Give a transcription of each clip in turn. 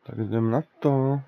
Tak idem na to.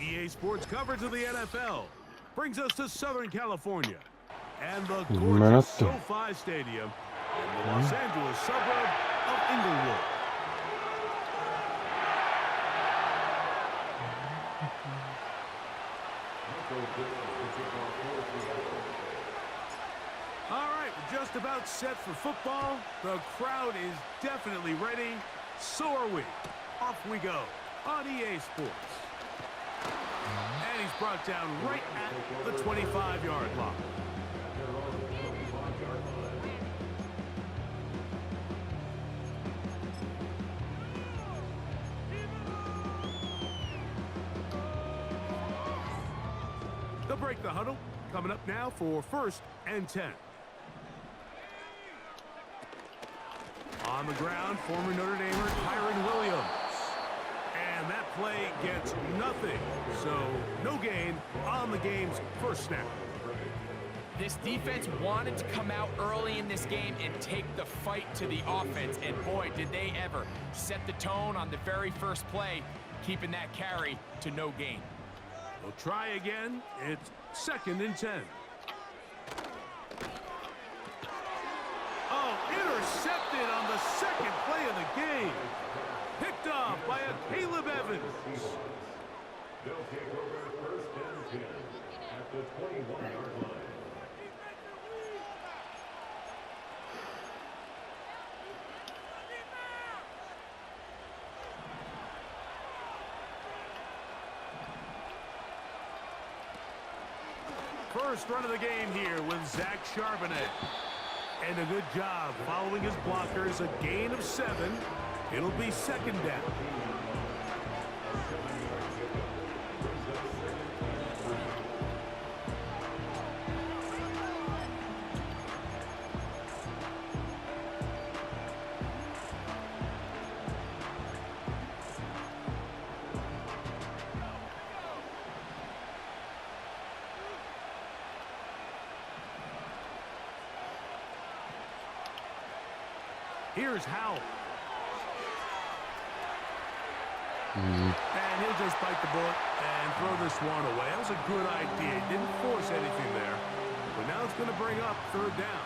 EA Sports coverage of the NFL brings us to Southern California and the gorgeous SoFi Stadium in the Los Angeles suburb of Inglewood. All right, we're just about set for football. The crowd is definitely ready. So are we. Off we go on EA Sports. And he's brought down right at the 25-yard line. They'll break the huddle. Coming up now for 1st and 10. On the ground, former Notre Damer Kyron Williams. play gets nothing. So no gain on the game's first snap. This defense wanted to come out early in this game and take the fight to the offense. And boy, did they ever set the tone on the very first play, keeping that carry to no gain. We'll try again. It's 2nd and 10. Oh, intercepted on the second play of the game. Picked off by a Caleb Evans. They'll take over 1st and 10 at the 21-yard line. First run of the game here with Zach Charbonnet. And a good job following his blockers. A gain of 7. It'll be 2nd down. Here's Howell. And he'll just bite the bullet and throw this one away. That was a good idea. He didn't force anything there. But now it's going to bring up 3rd down.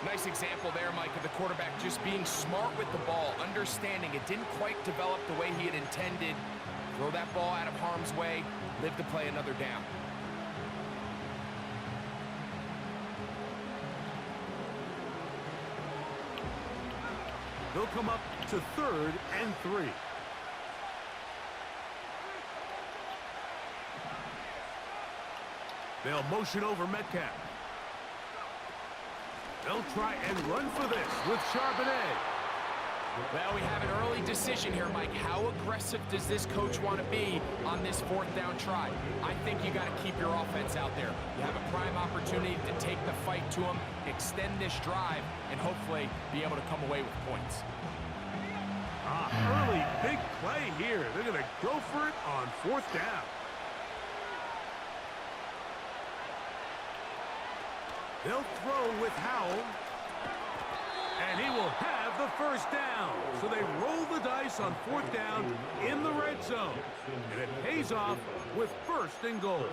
Nice example there, Mike, of the quarterback just being smart with the ball, understanding it didn't quite develop the way he had intended. Throw that ball out of harm's way, live to play another down. They'll come up to 3rd and 3. They'll motion over Metcalf. They'll try and run for this with Charbonnet. Well, we have an early decision here, Mike. How aggressive does this coach want to be on this 4th down try? I think you got to keep your offense out there. You have a prime opportunity to take the fight to them, extend this drive, and hopefully be able to come away with points. Early big play here. They're going to go for it on 4th down. They'll throw with Howell. And he will have the 1st down. So they roll the dice on 4th down in the red zone. And it pays off with 1st and goal.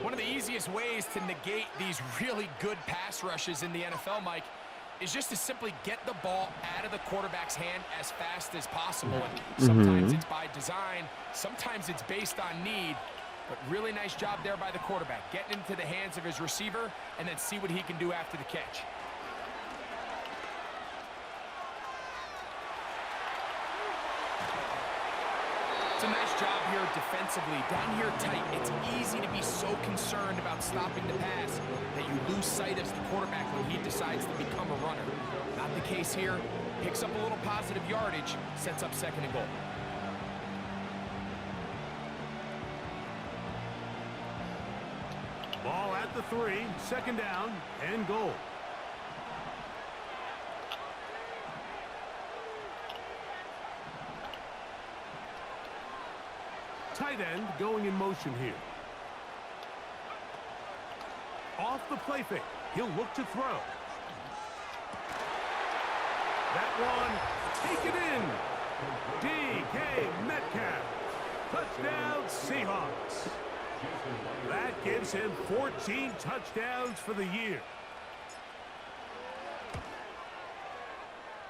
One of the easiest ways to negate these really good pass rushes in the NFL, Mike, is just to simply get the ball out of the quarterback's hand as fast as possible. And sometimes it's by design, sometimes it's based on need. But really nice job there by the quarterback, getting into the hands of his receiver and then see what he can do after the catch. It's a nice job here defensively. Down here tight, it's easy to be so concerned about stopping the pass that you lose sight of the quarterback when he decides to become a runner. Not the case here. Picks up a little positive yardage, sets up 2nd and goal. Ball at the 3, 2nd down and goal. Tight end going in motion here. Off the play fake. He'll look to throw. That one taken in. DK Metcalf. Touchdown Seahawks. That gives him 14 touchdowns for the year.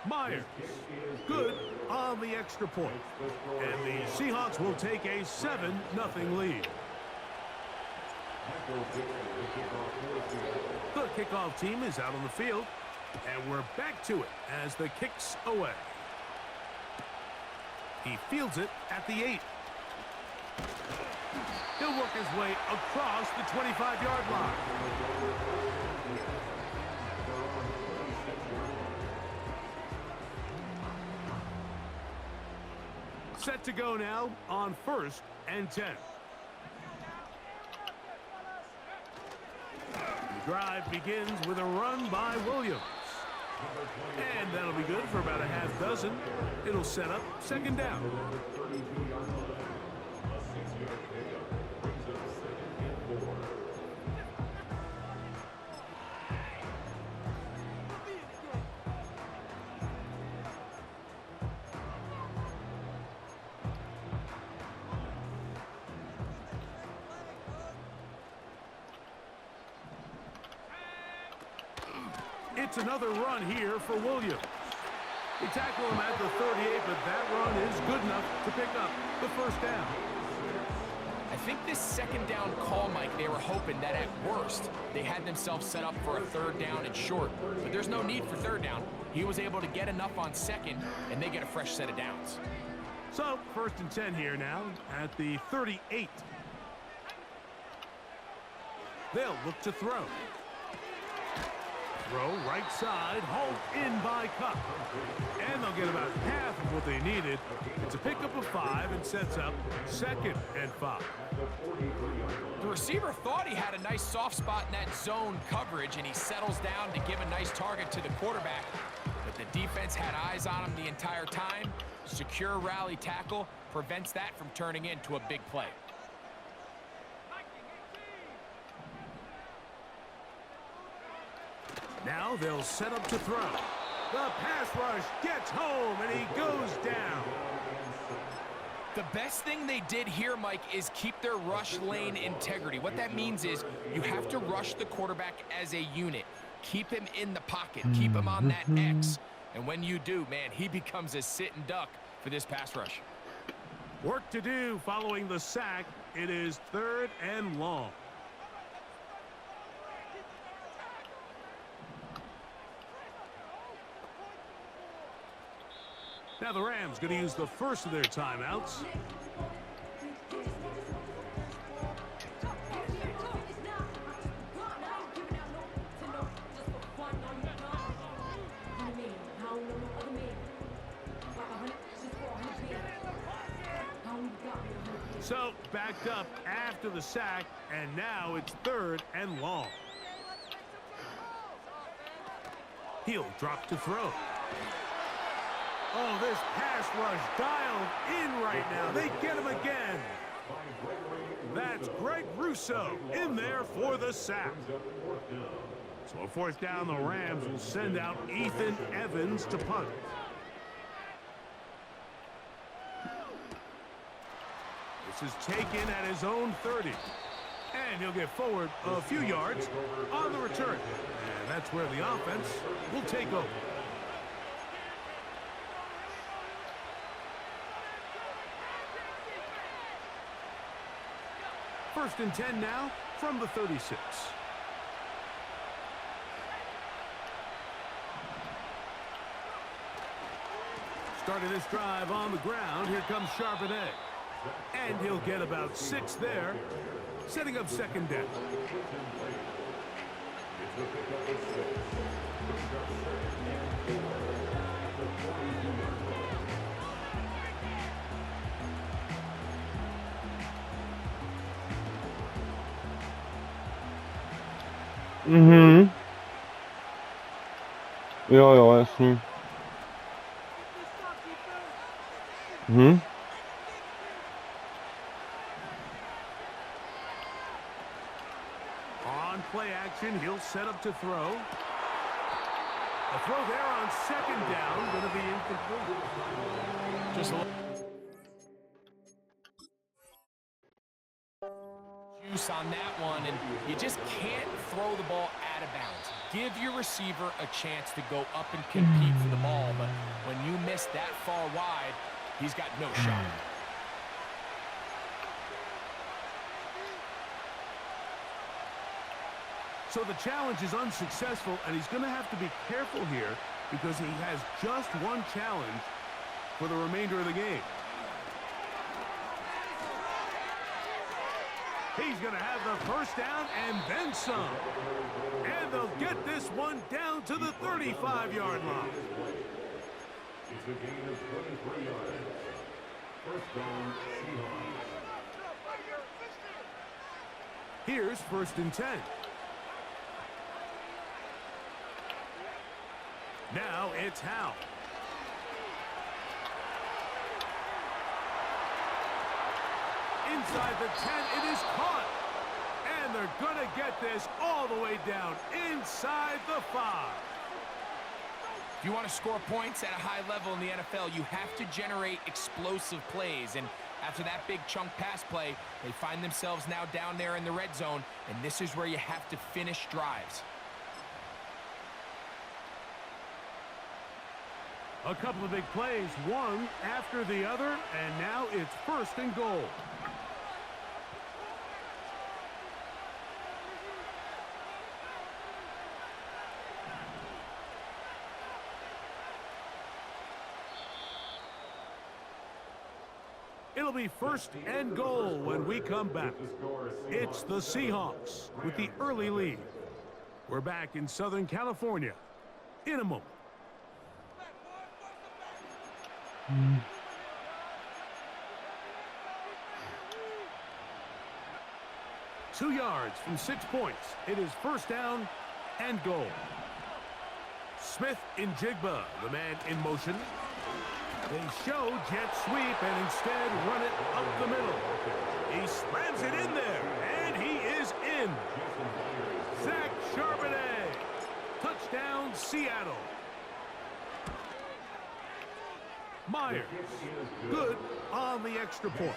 Myers, good on the extra point. And the Seahawks will take a 7-0 lead. The kickoff team is out on the field, and we're back to it as the kick's away. He fields it at the 8. He'll work his way across the 25-yard line. Set to go now on 1st and 10. The drive begins with a run by Williams. And that'll be good for about a half dozen. It'll set up second down. It's another run here for Williams. They tackle him at the 38, but that run is good enough to pick up the first down. I think this second down call, Mike, they were hoping that at worst they had themselves set up for a third down and short. But there's no need for third down. He was able to get enough on second, and they get a fresh set of downs. So, 1st and 10 here now at the 38. They'll look to throw. Throw right side, hauled in by Cup. And they'll get about half of what they needed. It's a pickup of 5 and sets up 2nd and 5. The receiver thought he had a nice soft spot in that zone coverage, and he settles down to give a nice target to the quarterback. But the defense had eyes on him the entire time. Secure rally tackle prevents that from turning into a big play. Now they'll set up to throw. The pass rush gets home, and he goes down. The best thing they did here, Mike, is keep their rush lane integrity. What that means is you have to rush the quarterback as a unit. Keep him in the pocket. Keep him on that X. And when you do, man, he becomes a sitting duck for this pass rush. Work to do following the sack. It is 3rd and long. Now the Rams going to use the first of their timeouts. So backed up after the sack, and now it's 3rd and long. He'll drop to throw. Oh, this pass rush dialed in right now. They get him again. That's Greg Russo in there for the sack. So a 4th down, the Rams will send out Ethan Evans to punt. This is taken at his own 30. And he'll get forward a few yards on the return. And that's where the offense will take over. First and 10 now from the 36. Starting this drive on the ground, here comes Charbonnet. And he'll get about 6 there, setting up 2nd down. Jo, jasný. On play action, he'll set up to throw. A throw there on 2nd down, going to be incomplete. Just a little juice on that one, and you just can't throw the ball out of bounds. Give your receiver a chance to go up and compete for the ball, but when you miss that far wide, he's got no shot. So the challenge is unsuccessful, and he's going to have to be careful here because he has just one challenge for the remainder of the game. He's going to have the first down and then some. And they'll get this one down to the 35-yard line. It's a gain of 23 yards. First down, Seahawks. Here's 1st and 10. That's how. Inside the 10, it is caught. And they're going to get this all the way down inside the 5. If you want to score points at a high level in the NFL, you have to generate explosive plays. And after that big chunk pass play, they find themselves now down there in the red zone, and this is where you have to finish drives. A couple of big plays, one after the other, and now it's 1st and goal. It'll be 1st and goal when we come back. It's the Seahawks with the early lead. We're back in Southern California in a moment. 2 yards from 6 points. It is 1st down and goal. Smith in Jigba, the man in motion. They show jet sweep and instead run it up the middle. He slams it in there, and he is in. Zach Charbonnet. Touchdown, Seattle. Myers. Good on the extra point.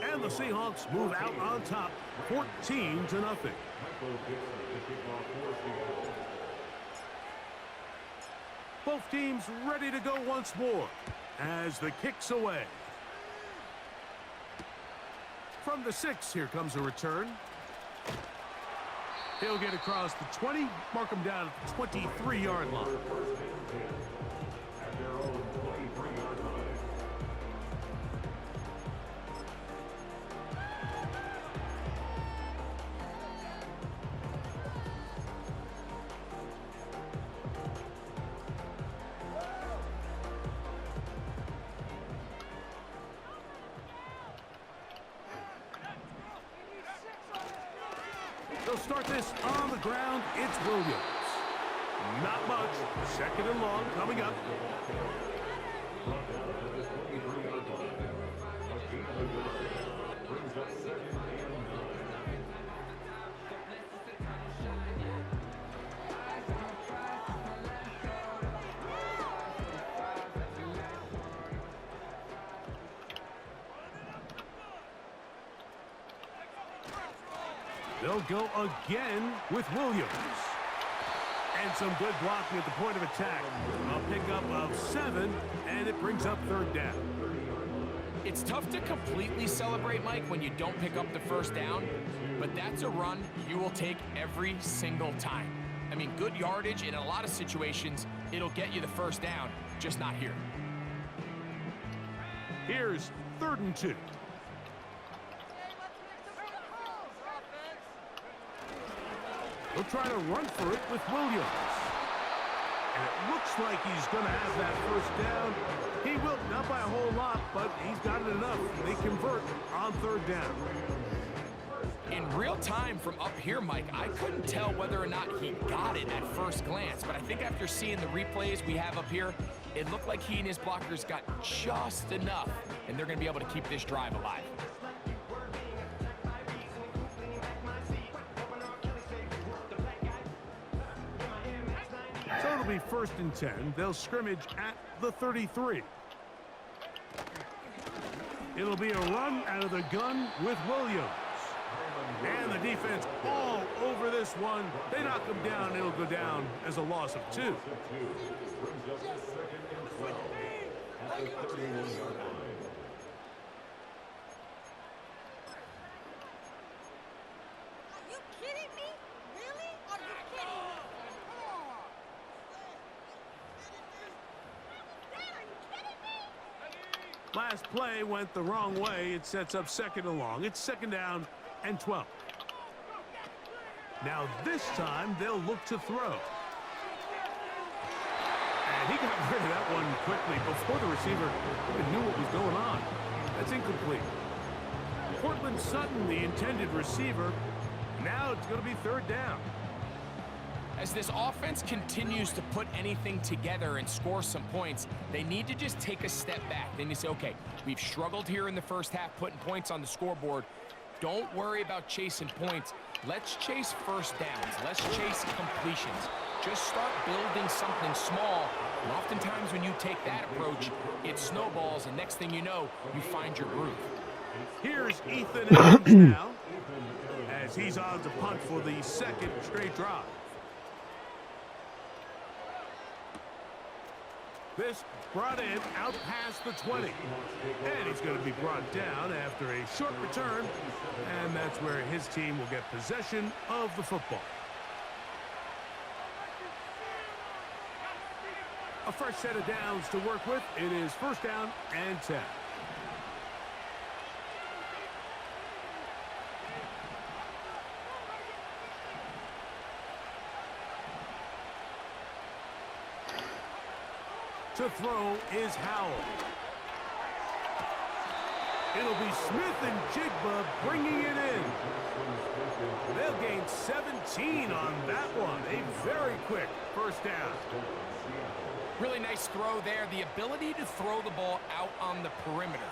And the Seahawks move out on top, 14-0. Both teams ready to go once more as the kick's away. From the 6, here comes a return. He'll get across the 20, mark him down at the 23-yard line. At their own 23-yard line. They'll start this on the ground. It's Williams. Not much. 2nd and long coming up. They'll go again with Williams. And some good blocking at the point of attack. A pickup of 7, and it brings up 3rd down. It's tough to completely celebrate, Mike, when you don't pick up the 1st down, but that's a run you will take every single time. I mean, good yardage, and in a lot of situations, it'll get you the 1st down, just not here. Here's 3rd and 2. He'll try to run for it with Williams. And it looks like he's going to have that 1st down. He will, not by a whole lot, but he's got it enough. They convert on 3rd down. In real time from up here, Mike, I couldn't tell whether or not he got it at first glance, but I think after seeing the replays we have up here, it looked like he and his blockers got just enough, and they're going to be able to keep this drive alive. So it'll be 1st and 10. They'll scrimmage at the 33. It'll be a run out of the gun with Williams. And the defense all over this one. They knock him down. It'll go down as a loss of 2. Brings up 2nd and 12 at the 31-yard line. Are you kidding me? Really? Are you kidding me? Come on. Dad, are you kidding me? Last play went the wrong way. It sets up 2nd and long. It's 2nd down and 12. Now this time they'll look to throw. And he got rid of that one quickly before the receiver even knew what was going on. That's incomplete. Cortland Sutton, the intended receiver. Now it's going to be 3rd down. As this offense continues to put anything together and score some points, they need to just take a step back. Then you say, okay, we've struggled here in the first half putting points on the scoreboard. Don't worry about chasing points. Let's chase first downs. Let's chase completions. Just start building something small. And oftentimes when you take that approach, it snowballs, and next thing you know, you find your groove. Here's Ethan Adams now, as he's on to punt for the second straight drive. This brought in out past the 20. And he's going to be brought down after a short return. And that's where his team will get possession of the football. A fresh set of downs to work with. It is first down and 10. To throw is Howell. It'll be Smith and Jigba bringing it in. They'll gain 17 on that one. A very quick first down. Really nice throw there. The ability to throw the ball out on the perimeter.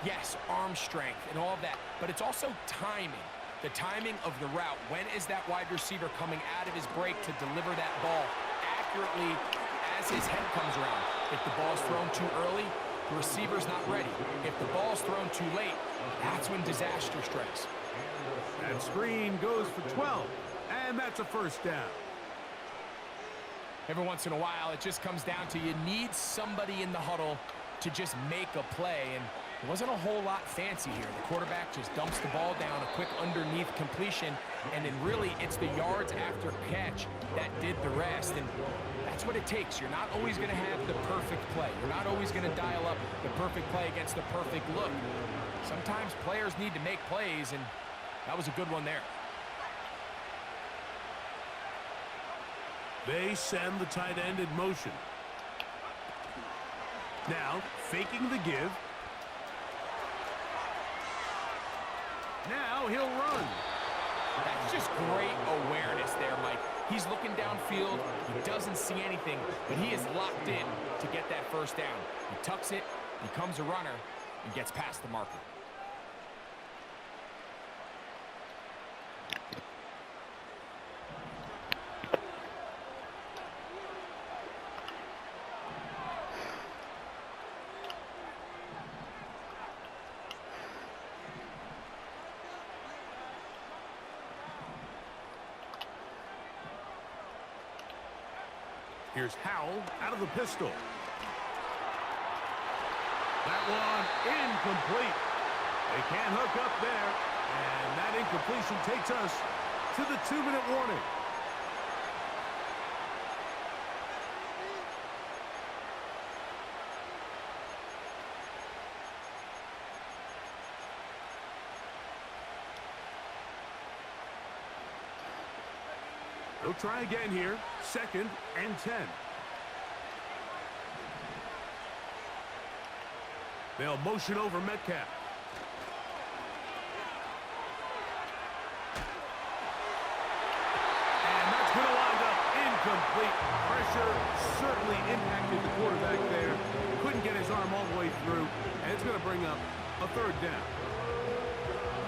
Yes, arm strength and all of that, but it's also timing. The timing of the route. When is that wide receiver coming out of his break to deliver that ball accurately as his head comes around? If the ball's thrown too early, the receiver's not ready. If the ball's thrown too late, that's when disaster strikes. That screen goes for 12, and that's a first down. Every once in a while, it just comes down to you need somebody in the huddle to just make a play, and it wasn't a whole lot fancy here. The quarterback just dumps the ball down, a quick underneath completion, and then really it's the yards after catch that did the rest, and that's what it takes. You're not always going to have the perfect play. You're not always going to dial up the perfect play against the perfect look. Sometimes players need to make plays, and that was a good one there. They send the tight end in motion. Now, faking the give. Now he'll run. That's just great awareness there, Mike. He's looking downfield. He doesn't see anything, but he is locked in to get that first down. He tucks it, becomes a runner, and gets past the marker. Here's Howell out of the pistol. That one incomplete. They can't hook up there. And that incompletion takes us to the 2-minute warning. They'll try again here. 2nd and 10. They'll motion over Metcalf. And that's going to wind up incomplete. Pressure certainly impacted the quarterback there. Couldn't get his arm all the way through. And it's going to bring up a 3rd down.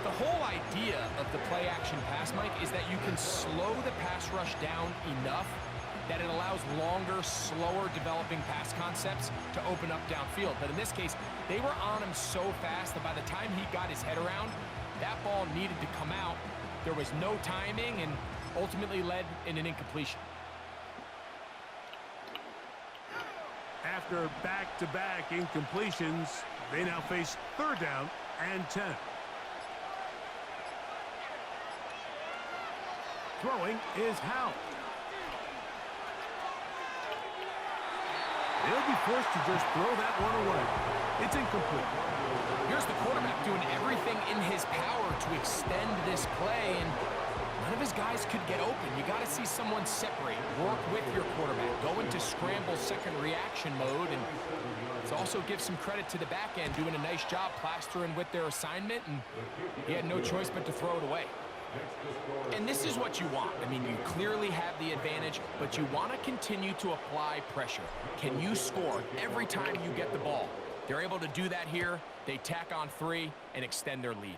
The whole idea of the play-action pass, Mike, is that you can slow the pass rush down enough that it allows longer, slower developing pass concepts to open up downfield. But in this case, they were on him so fast that by the time he got his head around, that ball needed to come out. There was no timing and ultimately led in an incompletion. After back-to-back incompletions, they now face 3rd down and 10. Throwing is Howell. They'll be forced to just throw that one away. It's incomplete. Here's the quarterback doing everything in his power to extend this play, and none of his guys could get open. You got to see someone separate, work with your quarterback, go into scramble second reaction mode, and let's also give some credit to the back end doing a nice job plastering with their assignment, and he had no choice but to throw it away. And this is what you want. I mean, you clearly have the advantage, but you want to continue to apply pressure. Can you score every time you get the ball? They're able to do that here. They tack on 3 and extend their lead.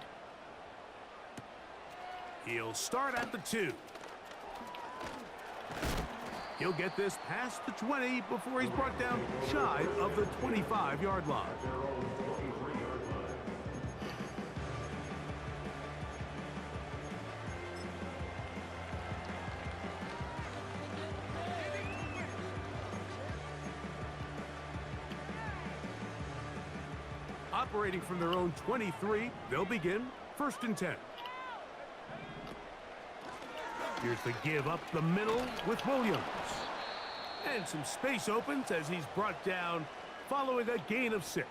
He'll start at the 2. He'll get this past the 20 before he's brought down shy of the 25-yard line. Operating from their own 23, they'll begin 1st and 10. Here's the give up the middle with Williams. And some space opens as he's brought down following a gain of 6.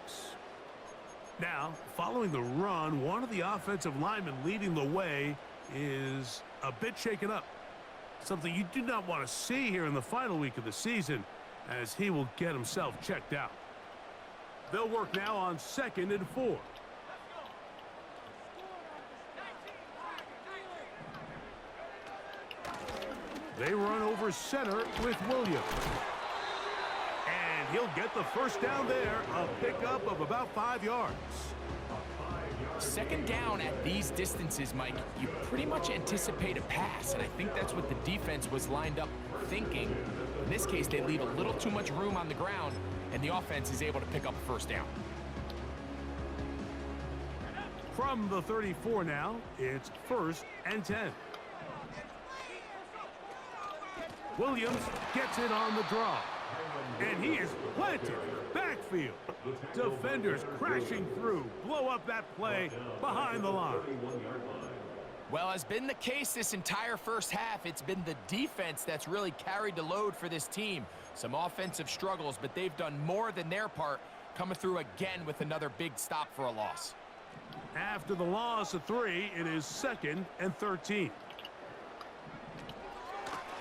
Now, following the run, one of the offensive linemen leading the way is a bit shaken up. Something you do not want to see here in the final week of the season, as he will get himself checked out. They'll work now on 2nd and 4. They run over center with Williams. And he'll get the first down there, a pickup of about 5 yards. 2nd down at these distances, Mike, you pretty much anticipate a pass, and I think that's what the defense was lined up thinking. In this case, they leave a little too much room on the ground, and the offense is able to pick up a 1st down. From the 34 now, it's 1st and 10. Williams gets it on the draw. And he is planted in the backfield. Defenders crashing through, blow up that play behind the line. Well, as been the case this entire first half, it's been the defense that's really carried the load for this team. Some offensive struggles, but they've done more than their part, coming through again with another big stop for a loss. After the loss of 3, it is 2nd and 13.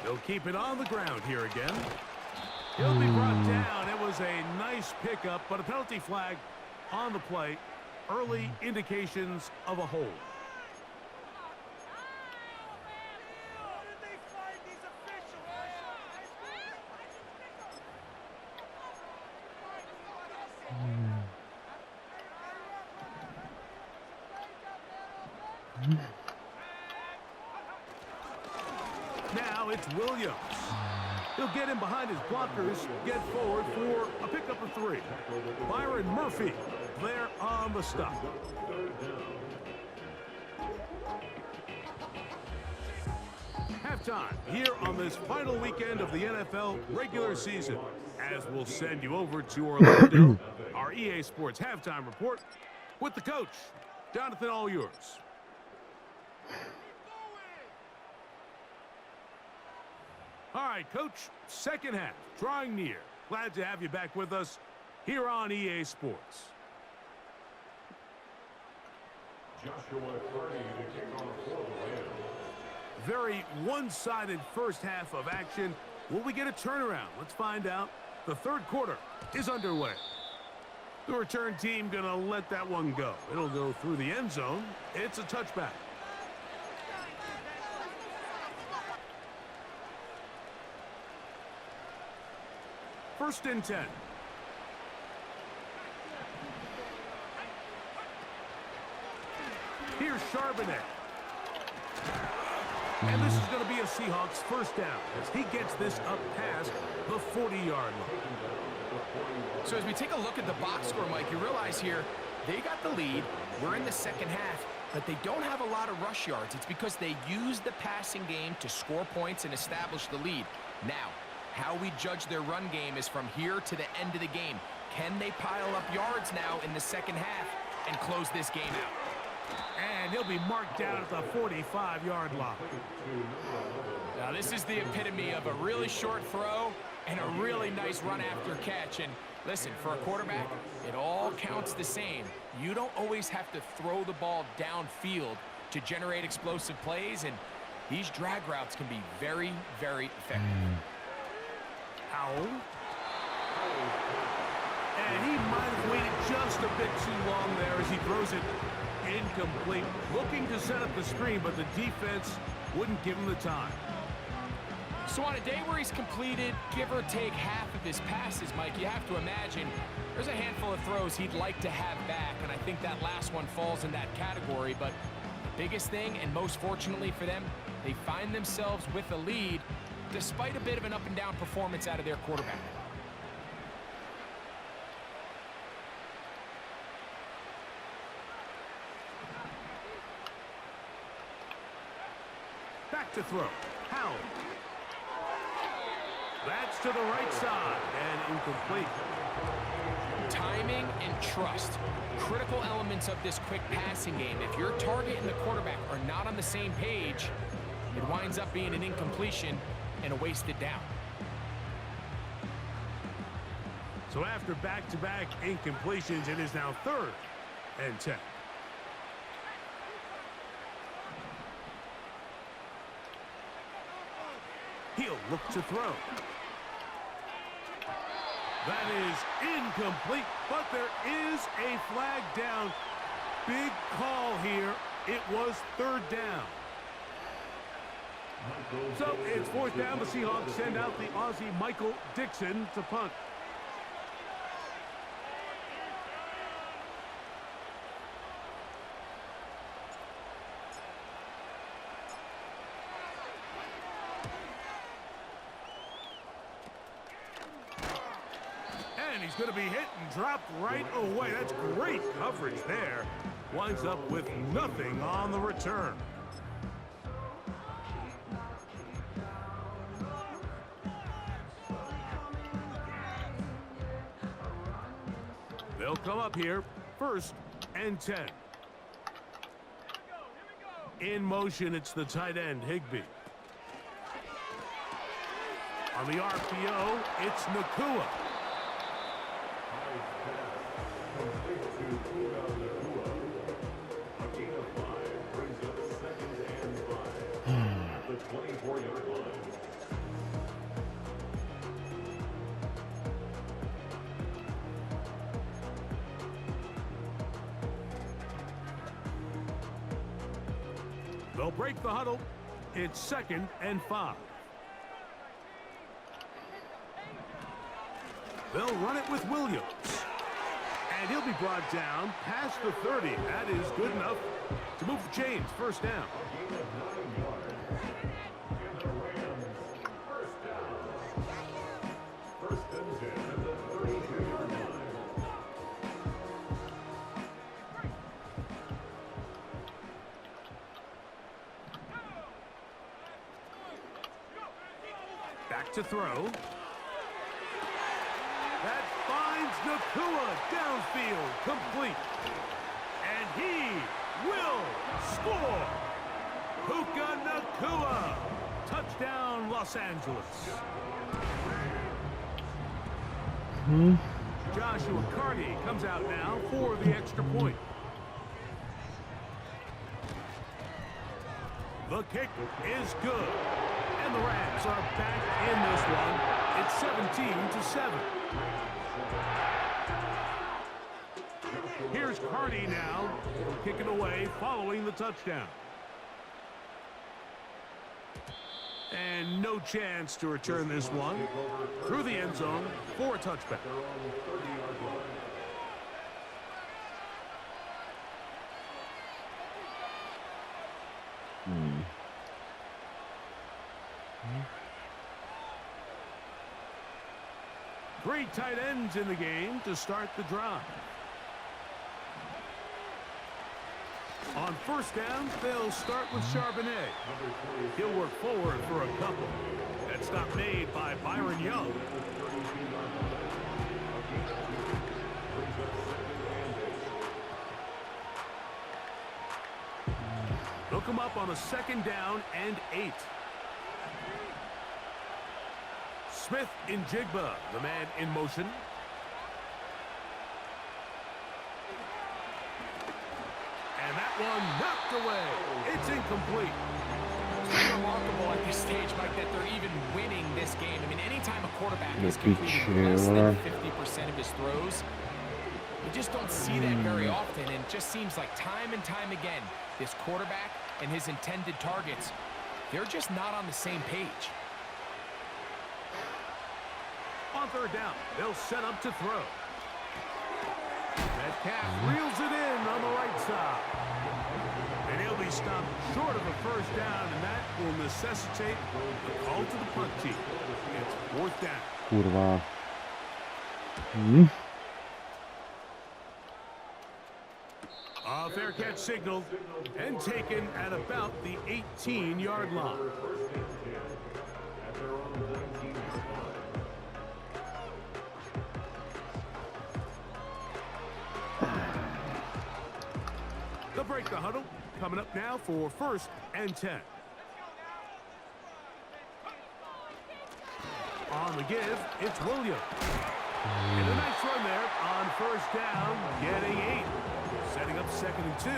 They'll keep it on the ground here again. He'll be brought down. It was a nice pickup, but a penalty flag on the play. Early indications of a hold. Now it's Williams. He'll get in behind his blockers, get forward for a pickup of 3. Byron Murphy there on the stop. Halftime here on this final weekend of the NFL regular season, as we'll send you over to Orlando, our EA Sports halftime report with the coach. Jonathan, all yours. All right, Coach, 2nd half, drawing near. Glad to have you back with us here on EA Sports. Very one-sided first half of action. Will we get a turnaround? Let's find out. The 3rd quarter is underway. The return team going to let that one go. It'll go through the end zone. It's a touchback. First and 10. Here's Charbonnet. And this is going to be a Seahawks 1st down as he gets this up past the 40-yard line. So as we take a look at the box score, Mike, you realize here they got the lead. We're in the 2nd half, but they don't have a lot of rush yards. It's because they use the passing game to score points and establish the lead. Now, how we judge their run game is from here to the end of the game. Can they pile up yards now in the 2nd half and close this game out? And he'll be marked down at the 45-yard line. Now, this is the epitome of a really short throw and a really nice run after catch. And listen, for a quarterback, it all counts the same. You don't always have to throw the ball downfield to generate explosive plays, and these drag routes can be very, very effective. Howell. And And he might have waited just a bit too long there as he throws it incomplete. Looking to set up the screen, but the defense wouldn't give him the time. So on a day where he's completed, give or take half of his passes, Mike, you have to imagine there's a handful of throws he'd like to have back, and I think that last one falls in that category. But the biggest thing, and most fortunately for them, they find themselves with a lead despite a bit of an up-and-down performance out of their quarterback. Back to throw. Howell. That's to the right side and incomplete. Timing and trust, critical elements of this quick passing game. If your target and the quarterback are not on the same page, it winds up being an incompletion and a wasted down. So after back-to-back incompletions, it is now 3rd and 10. He'll look to throw. That is incomplete, but there is a flag down. Big call here. It was 3rd down. So it's 4th down. The Seahawks send out the Aussie Michael Dixon to punt. And he's going to be hit and dropped right away. That's great coverage there. Winds up with nothing on the return. They'll come up here, 1st and 10. In motion, it's the tight end, Higbee. On the RPO, it's Nakua. The 24-yard line. They'll break the huddle. It's 2nd and 5. They'll run it with Williams. And he'll be brought down past the 30. That is good enough to move the chains. 1st down. Back to throw. That finds Nakua downfield, complete. And he will score. Puka Nakua. Touchdown, Los Angeles. Joshua Carney comes out now for the extra point. The kick is good. And the Rams are back in this one. It's 17-7. Here's Carney now. He'll kick it away following the touchdown. And no chance to return this one. Through the end zone for a touchback. Three tight ends in the game to start the drive. On 1st down, they'll start with Charbonnet. He'll work forward for a couple. That stop made by Byron Young. They'll come up on a 2nd down and 8. Smith in Jigba, the man in motion. And that one knocked away. It's incomplete. It's remarkable at this stage, Mike, that they're even winning this game. I mean, anytime a quarterback is completing less than 50% of his throws, You just don't see that very often, and it just seems like time and time again, this quarterback and his intended targets, they're just not on the same page. On third down, they'll set up to throw. Metcalf reels it in on the right side. And he'll be stopped short of a first down, and that will necessitate a call to the punt team. It's fourth down. Kurwa. A fair catch signaled and taken at about the 18-yard line. They'll break the huddle. Coming up now for first and 10. On the give, it's Williams. And a nice run there on first down, getting 8. Setting up second and 2.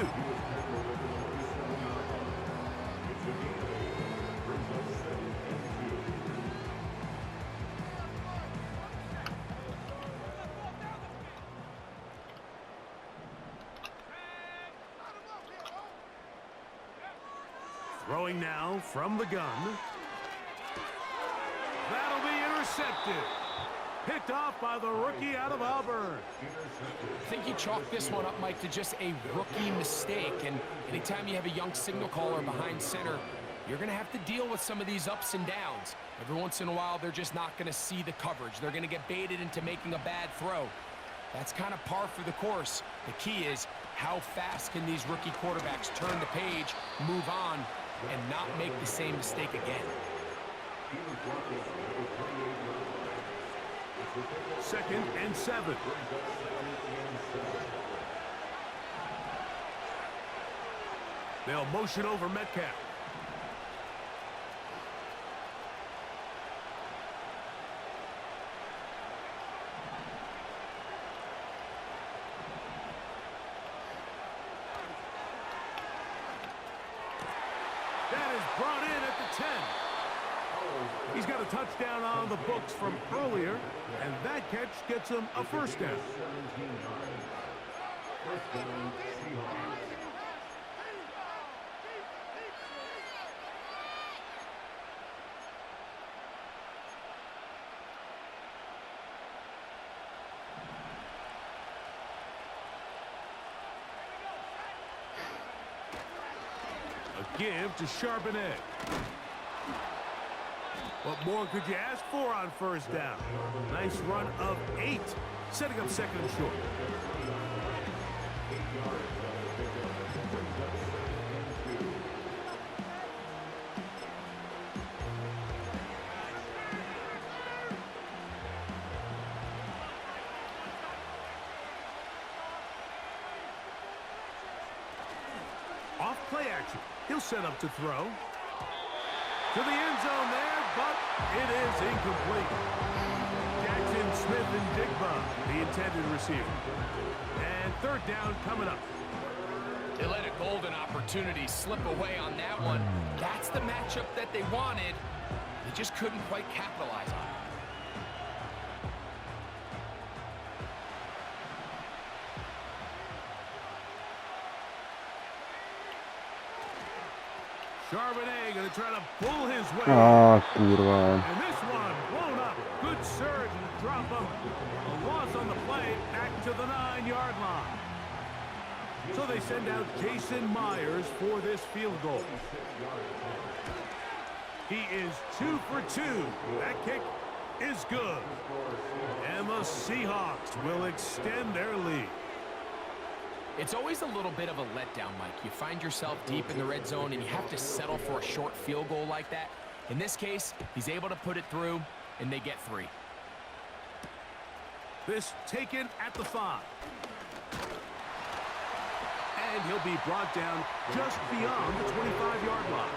Throwing now from the gun. That'll be intercepted. Picked off by the rookie out of Auburn. I think you chalk this one up, Mike, to just a rookie mistake. And anytime you have a young signal caller behind center, you're going to have to deal with some of these ups and downs. Every once in a while, they're just not going to see the coverage. They're going to get baited into making a bad throw. That's kind of par for the course. The key is how fast can these rookie quarterbacks turn the page, move on, and not make the same mistake again. Second and 7. They'll motion over Metcalf. That is brought in at the 10. He's got a touchdown on the books from earlier, and that catch gets him a first down. A give to Charbonnet. What more could you ask for on first down? Nice run of 8, setting up second and short. Off play action. He'll set up to throw. To the end zone there, but it is incomplete. Jackson, Smith, and Digba, the intended receiver. And third down coming up. They let a golden opportunity slip away on that one. That's the matchup that they wanted. They just couldn't quite capitalize on it. Charbonnet going to try to pull his way. Kurwa. And this one blown up. Good surge and drop him. A loss on the play back to the 9-yard line. So they send out Jason Myers for this field goal. He is 2 for 2. That kick is good. And the Seahawks will extend their lead. It's always a little bit of a letdown, Mike. You find yourself deep in the red zone and you have to settle for a short field goal like that. In this case, he's able to put it through, and they get 3. This taken at the 5. And he'll be brought down just beyond the 25-yard line.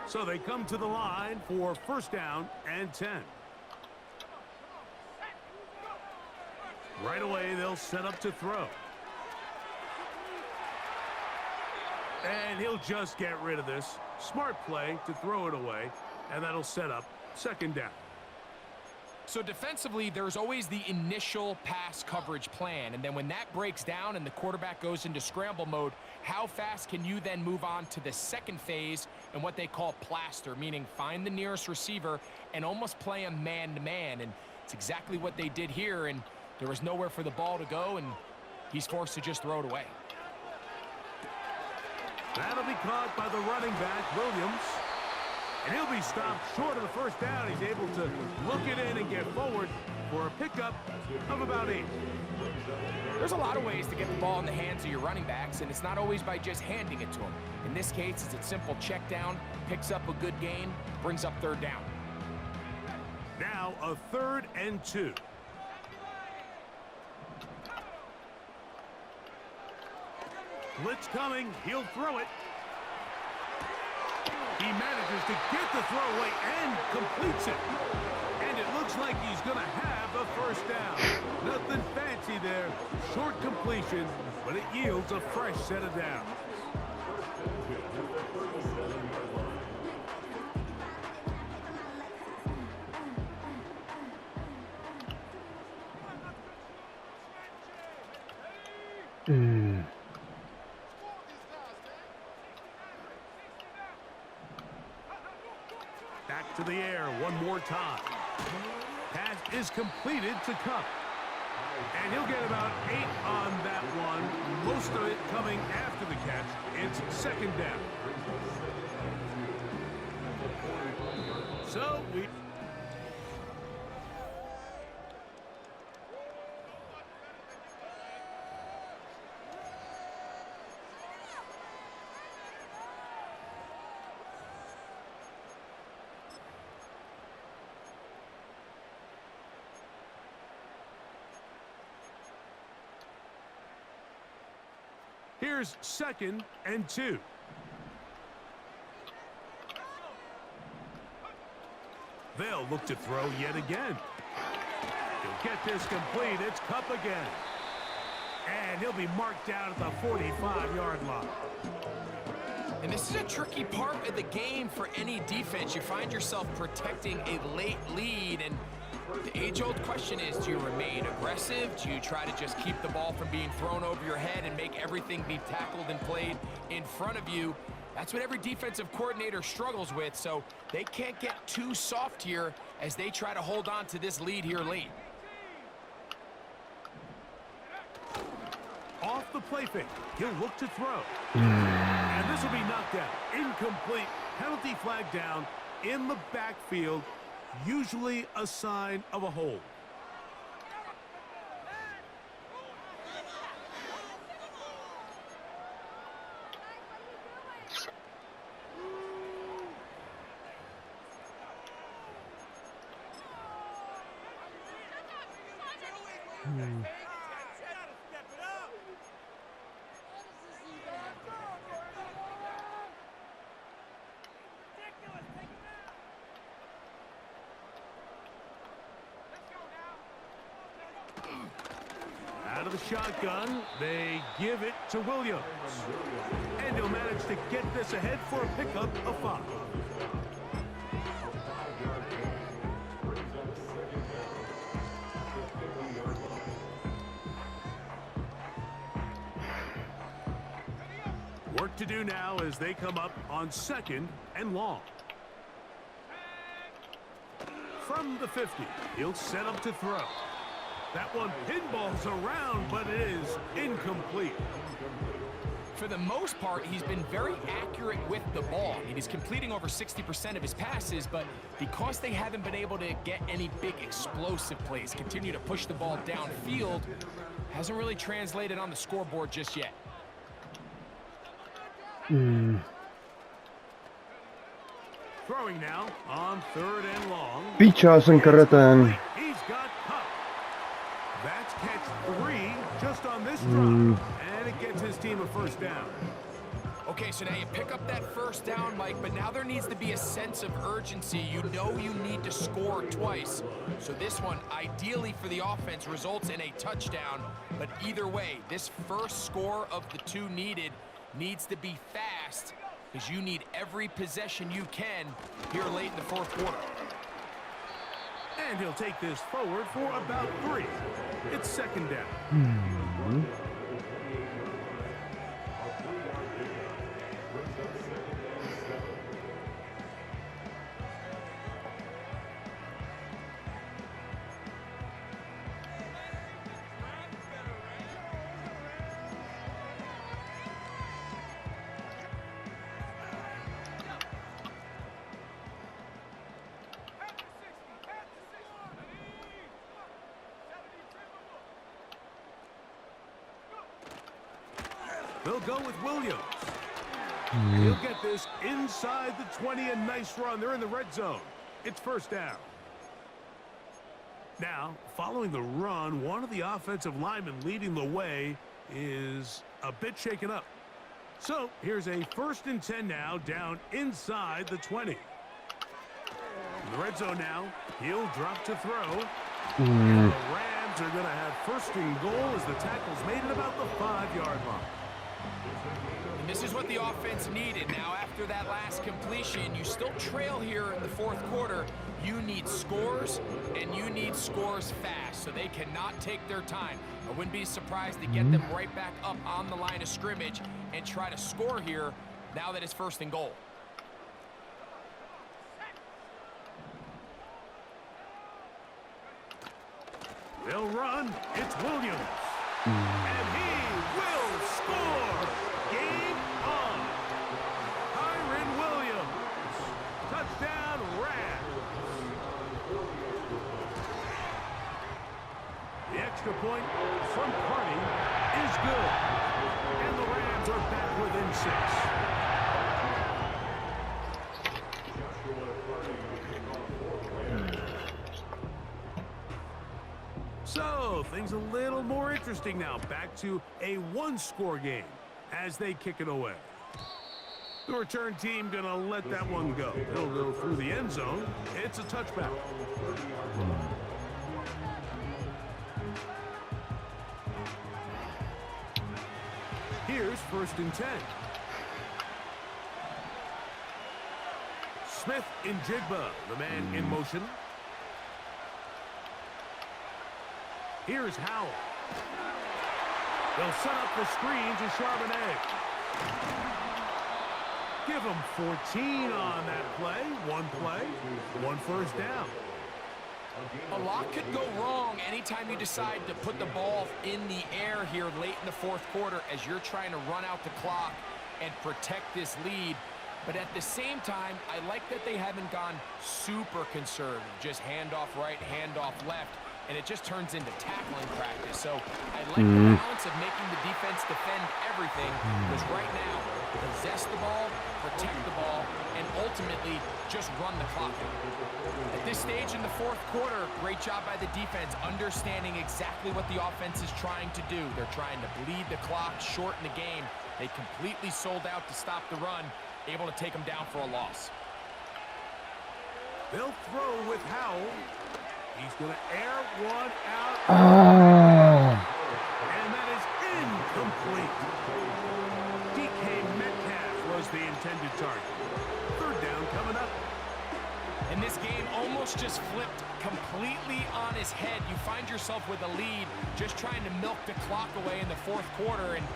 So they come to the line for first down and 10. Right away, they'll set up to throw. And he'll just get rid of this. Smart play to throw it away, and that'll set up second down. So defensively, there's always the initial pass coverage plan, and then when that breaks down and the quarterback goes into scramble mode, how fast can you then move on to the second phase and what they call plaster, meaning find the nearest receiver and almost play him man-to-man, and it's exactly what they did here, and there was nowhere for the ball to go, and he's forced to just throw it away. That'll be caught by the running back, Williams. And he'll be stopped short of the first down. He's able to look it in and get forward for a pickup of about 8. There's a lot of ways to get the ball in the hands of your running backs, and it's not always by just handing it to them. In this case, it's a simple check down, picks up a good gain, brings up third down. Now a 3rd and 2. Blitz coming. He'll throw it. He manages to get the throw away and completes it. And it looks like he's going to have a first down. Nothing fancy there. Short completion, but it yields a fresh set of downs. Back to the air one more time. Pass is completed to Cup. And he'll get about 8 on that one. Most of it coming after the catch. It's second down. So we... Here's 2nd and 2. They'll look to throw yet again. He'll get this complete. It's Cup again. And he'll be marked down at the 45-yard line. And this is a tricky part of the game for any defense. You find yourself protecting a late lead, and the age-old question is, do you remain aggressive? Do you try to just keep the ball from being thrown over your head and make everything be tackled and played in front of you? That's what every defensive coordinator struggles with, so they can't get too soft here as they try to hold on to this lead here late. Off the play fake. He'll look to throw. And this will be knocked out. Incomplete. Penalty flag down in the backfield. Usually a sign of a hold. Out of the shotgun, they give it to Williams. And he'll manage to get this ahead for a pickup of 5. Work to do now as they come up on 2nd and long. From the 50, he'll set up to throw. That one pinballs around, but it is incomplete. For the most part, he's been very accurate with the ball. I mean, he's completing over 60% of his passes, but because they haven't been able to get any big explosive plays, continue to push the ball downfield, hasn't really translated on the scoreboard just yet. Throwing now on 3rd and long. Piča jsem karetem. He's got Cup. That's catch 3 just on this drive. And it gets his team a first down. Okay, so now you pick up that first down, Mike, but now there needs to be a sense of urgency. You know you need to score twice. So this one, ideally for the offense, results in a touchdown. But either way, this first score of the 2 needed needs to be fast because you need every possession you can here late in the fourth quarter. And he'll take this forward for about 3. It's second down. They'll go with Williams. He'll get this inside the 20. A nice run. They're in the red zone. It's first down. Now, following the run, one of the offensive linemen leading the way is a bit shaken up. So here's a 1st and 10 now, down inside the 20. In the red zone now. He'll drop to throw. And the Rams are going to have 1st and goal as the tackle's made at about the 5-yard line. And this is what the offense needed. Now, after that last completion, you still trail here in the fourth quarter. You need scores, and you need scores fast, so they cannot take their time. I wouldn't be surprised to get them right back up on the line of scrimmage and try to score here now that it's 1st and goal. They'll run. It's Williams. And he will score. Game on. Kyren Williams. Touchdown, Rams. The extra point from Carney is good. And the Rams are back within 6. So, things a little more interesting now. Back to a 1-score game as they kick it away. The return team going to let that one go. It'll go through the end zone. It's a touchback. Here's 1st and 10. Smith in Jigba, the man in motion. Here's Howell. They'll set up the screen to Charbonnet. Give them 14 on that play. 1 play, 1 first down. A lot could go wrong anytime you decide to put the ball in the air here late in the fourth quarter as you're trying to run out the clock and protect this lead. But at the same time, I like that they haven't gone super conservative. Just handoff right, handoff left. And it just turns into tackling practice. So I like the balance of making the defense defend everything, because right now, possess the ball, protect the ball, and ultimately just run the clock out. At this stage in the fourth quarter, great job by the defense, understanding exactly what the offense is trying to do. They're trying to bleed the clock, shorten the game. They completely sold out to stop the run, able to take them down for a loss. They'll throw with Howell. He's going to air one out. And that is incomplete. DK Metcalf was the intended target. 3rd down coming up. And this game almost just flipped completely on his head. You find yourself with a lead, just trying to milk the clock away in the fourth quarter, and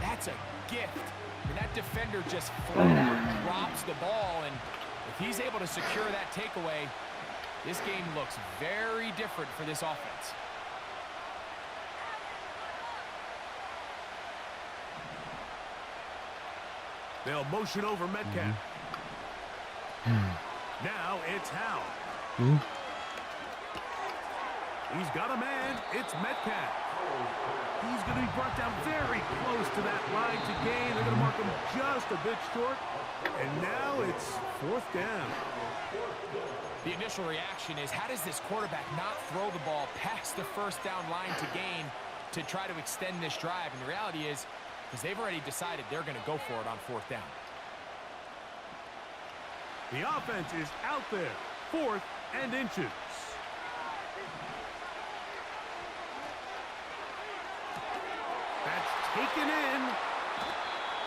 that's a gift. I mean, that defender just flat out drops the ball, and if he's able to secure that takeaway, this game looks very different for this offense. They'll motion over Metcalf. Now it's Howell. He's got a man. It's Metcalf. He's going to be brought down very close to that line to gain. They're going to mark him just a bit short. And now it's 4th down. The initial reaction is, how does this quarterback not throw the ball past the 1st down line to gain to try to extend this drive? And the reality is, because they've already decided they're going to go for it on 4th down. The offense is out there. 4th and inches. That's taken in.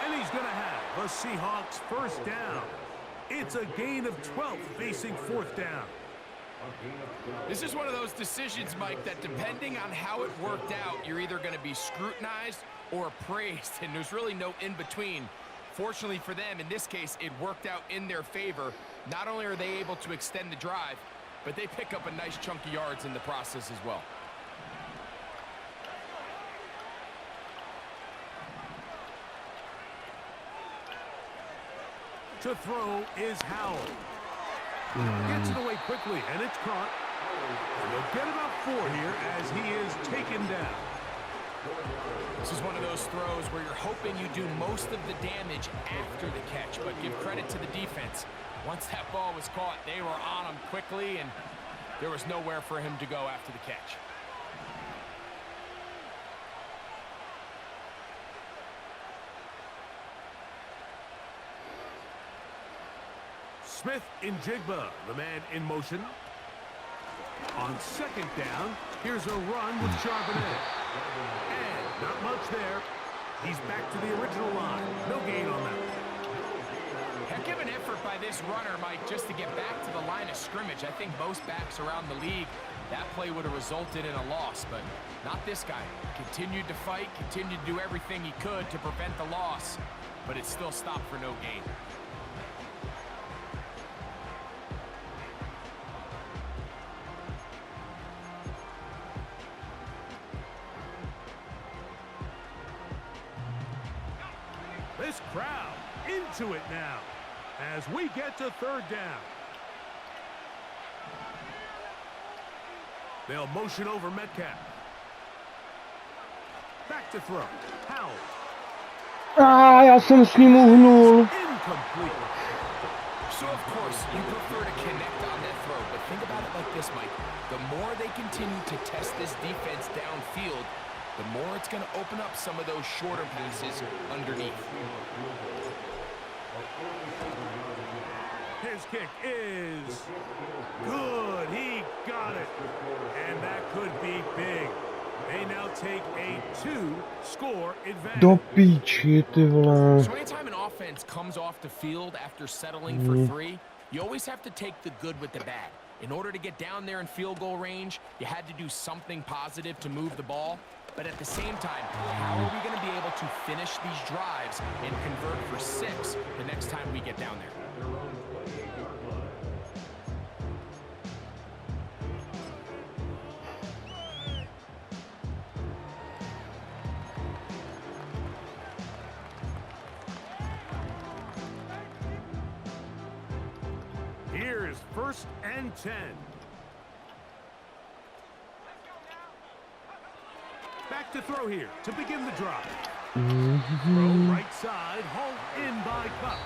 And he's going to have a Seahawks first down. It's a gain of 12 facing fourth down. This is one of those decisions, Mike, that depending on how it worked out, you're either going to be scrutinized or praised, and there's really no in-between. Fortunately for them, in this case, it worked out in their favor. Not only are they able to extend the drive, but they pick up a nice chunk of yards in the process as well. To throw is Howell. Gets it away quickly, and it's caught. And they'll get about 4 here as he is taken down. This is one of those throws where you're hoping you do most of the damage after the catch, but give credit to the defense. Once that ball was caught, they were on him quickly, and there was nowhere for him to go after the catch. Smith in Jigba, the man in motion. On second down, here's a run with Charbonnet. And not much there. He's back to the original line. No gain on that. Heck of an effort by this runner, Mike, just to get back to the line of scrimmage. I think most backs around the league, that play would have resulted in a loss, but not this guy. Continued to fight, continued to do everything he could to prevent the loss, but it still stopped for no gain. This crowd into it now as we get to third down. They'll motion over Metcalf. Back to throw. Howell. Já jsem s ním uhnul. Incomplete. So, of course, you prefer to connect on that throw, but think about it like this, Mike. The more they continue to test this defense downfield, the more it's going to open up some of those shorter passes underneath. His kick is good. He got it. And that could be big. They now take a 2-score advantage. Do píči, ty vole. So anytime an offense comes off the field after settling for 3, you always have to take the good with the bad. In order to get down there in field goal range, you had to do something positive to move the ball. But at the same time, how are we going to be able to finish these drives and convert for 6 the next time we get down there? Here is 1st and 10. Back to throw here to begin the drive. Throw right side, hauled in by Cup.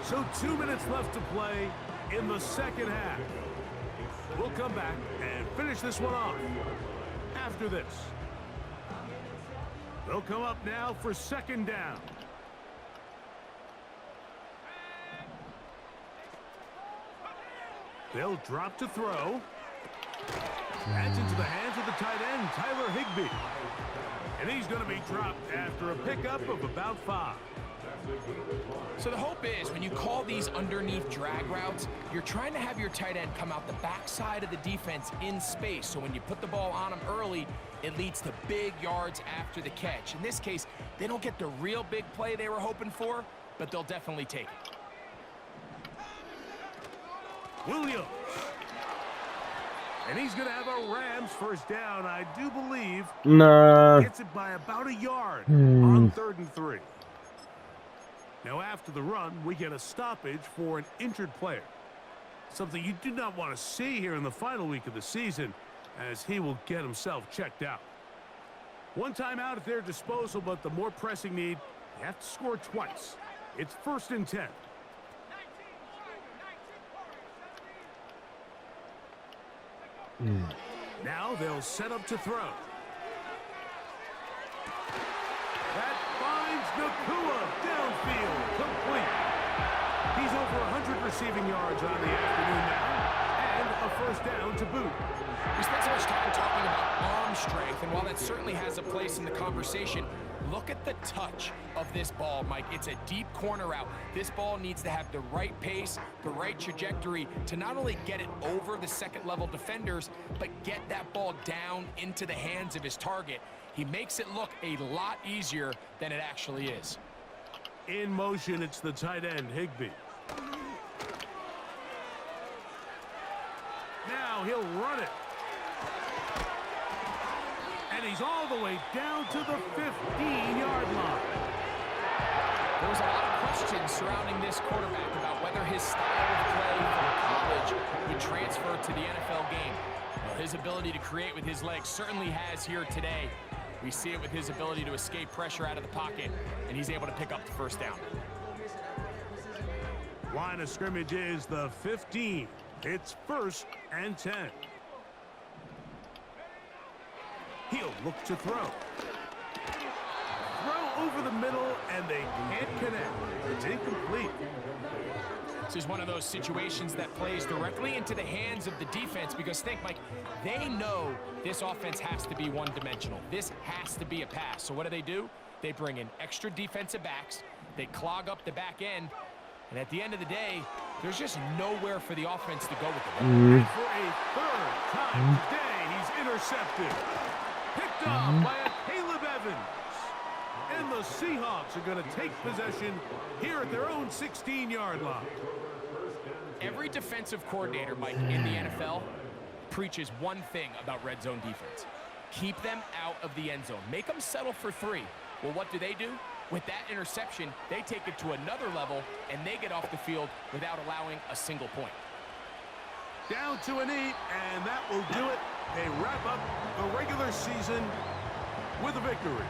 So 2 minutes left to play in the second half. We'll come back and finish this one off after this. They'll come up now for second down. They'll drop to throw. That's into the hands of the tight end, Tyler Higbee. And he's going to be dropped after a pickup of about 5. So the hope is when you call these underneath drag routes, you're trying to have your tight end come out the backside of the defense in space. So when you put the ball on him early, it leads to big yards after the catch. In this case, they don't get the real big play they were hoping for, but they'll definitely take it. Williams. And he's going to have a Rams first down, I do believe. Nah. Gets it by about a yard on 3rd and 3. Now after the run, we get a stoppage for an injured player. Something you do not want to see here in the final week of the season, as he will get himself checked out. One timeout at their disposal, but the more pressing need, they have to score twice. It's 1st and 10. Now they'll set up to throw. That finds Nakua downfield, complete. He's over 100 receiving yards on the afternoon now, and a first down to boot. We spent so much time talking about arm strength, and while that certainly has a place in the conversation, look at the touch of this ball, Mike. It's a deep corner route. This ball needs to have the right pace, the right trajectory to not only get it over the second-level defenders, but get that ball down into the hands of his target. He makes it look a lot easier than it actually is. In motion, it's the tight end, Higbee. Now he'll run it. And he's all the way down to the 15-yard line. There was a lot of questions surrounding this quarterback about whether his style of play from college would transfer to the NFL game. Well, his ability to create with his legs certainly has here today. We see it with his ability to escape pressure out of the pocket, and he's able to pick up the first down. Line of scrimmage is the 15. It's 1st and 10. He'll look to throw. Throw over the middle, and they can't connect. It's incomplete. This is one of those situations that plays directly into the hands of the defense because think, Mike, they know this offense has to be one-dimensional. This has to be a pass. So what do? They bring in extra defensive backs. They clog up the back end. And at the end of the day, there's just nowhere for the offense to go with the ball. And for a third time today, he's intercepted. Picked off by a Caleb Evans. And the Seahawks are going to take possession here at their own 16-yard line. Every defensive coordinator, Mike, in the NFL preaches one thing about red zone defense. Keep them out of the end zone. Make them settle for 3. Well, what do? With that interception, they take it to another level, and they get off the field without allowing a single point. Down to a knee, and that will do it. They wrap up the regular season with a victory.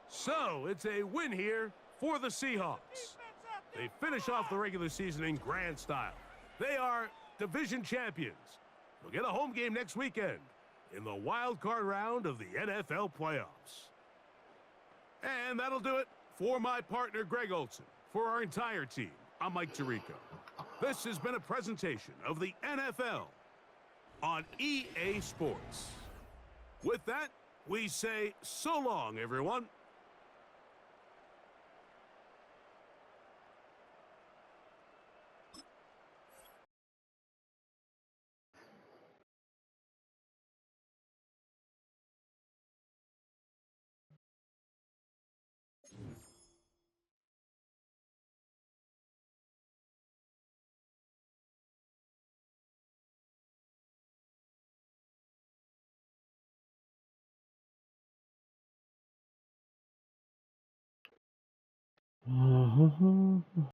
So, it's a win here for the Seahawks. They finish off the regular season in grand style. They are division champions. They'll get a home game next weekend in the wild card round of the NFL playoffs. And that'll do it for my partner, Greg Olson. For our entire team, I'm Mike Tirico. This has been a presentation of the NFL on EA Sports. With that, we say so long, everyone.